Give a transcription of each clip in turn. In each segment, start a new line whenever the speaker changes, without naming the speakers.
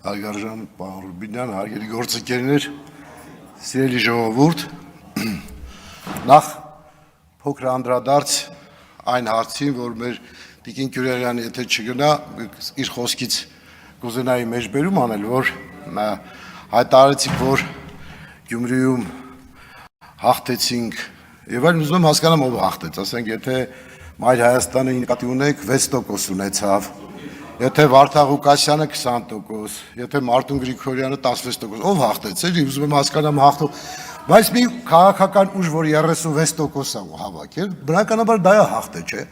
Արգարժան պարոն Ռուբինյան, հարգելի գործընկերներ, սիրելի ժողովուրդ, նախ փոքր անդրադարձ այն հարցին, որ մեր Տիկին Քյուրեղյանը եթե չգնա, իր խոսքից կուզենայի մեջբերում անել, որ հայտարարեցիք, որ Գյումրիում հաղթեցինք, եւ այլն, ուզում եմ հասկանամ ով հաղթեց, ասենք, եթե Մայր Հայաստանը նկատի ունեք 6% ունեցավ, եթե Վարդան Ղուկասյանը 20%, եթե Մարտուն Գրիգորյանը 16%, ով հաղթեց, էլի ուզում եմ հասկանամ հաղթող, բայց մի քաղաքական ուժ, որ 36% է հավաքել, բնականաբար դա է հաղթե, չէ։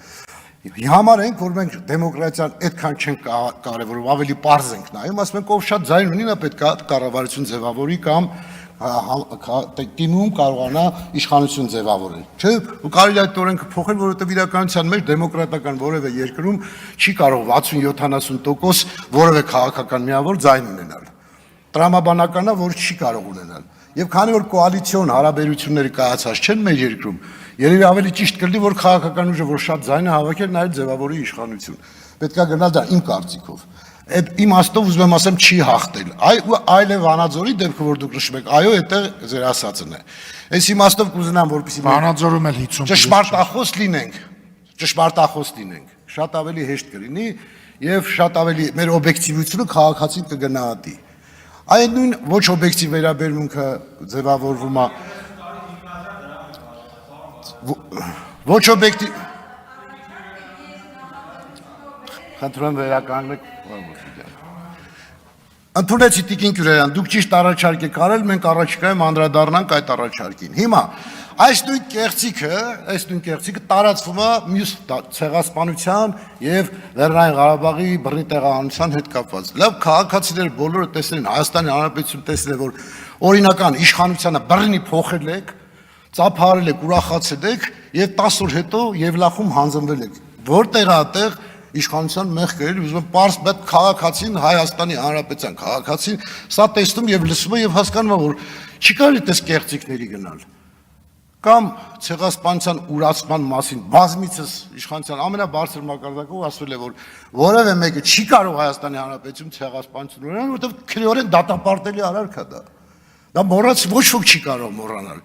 Համար ենք, որ մենք դեմոկրատիան այդքան չենք կարևորում, ավելի պարզ ենք նայում, ասում ենք ով շատ ձայն ունի, նա պետք է կառավարություն ձևավորի կամ տիմում կարողանա իշխանություն ձևավորել, չէ՞, ու կարելի է այդ օրենքը փոխել, որովհետև իրականության մեջ դեմոկրատական որևէ երկրում չի կարող 60-70% որևէ քաղաքական միավոր ձայն ունենալ։ Տրամաբանականա, որ չի կարող ունենալ։ Եվ քանի որ կոալիցիոն հարաբերությունները կայացած չեն մեր երկրում, երևի ավելի ճիշտ կլինի, որ քաղաքական ուժը, որ շատ ձայն է հավաքել, նաև ձևավորի իշխանություն։ Պետք է գնալ դա իմ կարծիքով։ Այդ իմաստով ուզում եմ ասեմ չի հաղթել։ Այլ է Վանաձորի դեպքը, որ դուք նշում եք, այո, այդտեղ ձեր ասածն է։ Այս իմաստով կուզենամ, որպեսզի
Վանաձորում էլ 50%
ճշմարտախոս լինենք, շատ ավելի հեշտ կլինի եւ շատ ավելի մեր օբյեկտիվությունը քաղաքացին կգնահատի։ Այդ նույն ոչ օբյեկտիվ վերաբերմունքը ձևավորվում է ոչ օբյեկտիվ Խնդրում վերականգնեք Ընդունեցի Տիկին Քյուրեղյան, դուք ճիշտ առաջարկ եք արել, մենք առաջիկայում անդրադառնանք այդ առաջարկին։ Հիմա այս նույն կեղծիքը տարածվում է մյուս ցեղասպանության եւ Լեռնային Ղարաբաղի բռնի տեղահանության հետ կապված։ Լավ, քաղաքացիները բոլորը տեսնեն, Հայաստանի Հանրապետություն տեսնել, որ օրինական իշխանությանը բռնի փոխել եք, ծափարել եք, ուրախացել եք եւ 10 օր հետո Եվլախում հանձնվել եք։ Որտեղ է այդտեղ իշխանության մեղքը, ուզում եմ պարզ բայց քաղաքացին Հայաստանի Հանրապետության քաղաքացին սա տեսնում եւ լսում է եւ հասկանում է, որ չի կարելի տես կեղծիքների գնալ։ Կամ ցեղասպանության ուրացման մասին բազմիցս իշխանության ամենաբարձր մակարդակով ասվել է, որ որևէ մեկը չի կարող Հայաստանի Հանրապետություն ցեղասպանություն ունենալ, որովհետեւ քրեորեն դատապարտելի արարք է դա։ Դա մոռաց ոչ ոք չի կարող մոռանալ։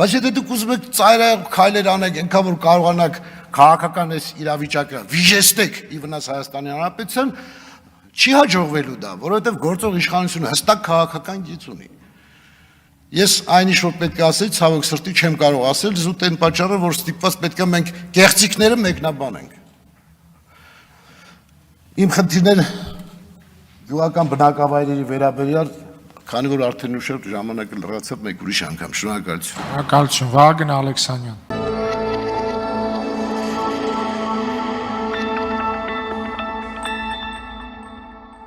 Բայց եթե դուք ուզում եք ծայրահեղ քայլեր անեք, այնքան որ կարողանաք քաղաքական այս իրավիճակը վիժեցնեք ի վնաս Հայաստանի Հանրապետության, չի հաջողվելու դա, որովհետև գործող իշխանությունը հստակ քաղաքական գիծ ունի։ Ես այն ինչ որ պետք է ասել, ցավոք սրտի չեմ կարող ասել, զուտ այն պատճառը, որ ստիպված պետք է մենք կեղծիքները մեկնաբանենք։ Իմ խնդիրները գյուղական բնակավայրերի վերաբերյալ Քանի որ արդեն ուշ ժամանակը լրացավ, մեկ ուրիշ անգամ, շնորհակալություն։
Շնորհակալություն, Վահագն Ալեքսանյան։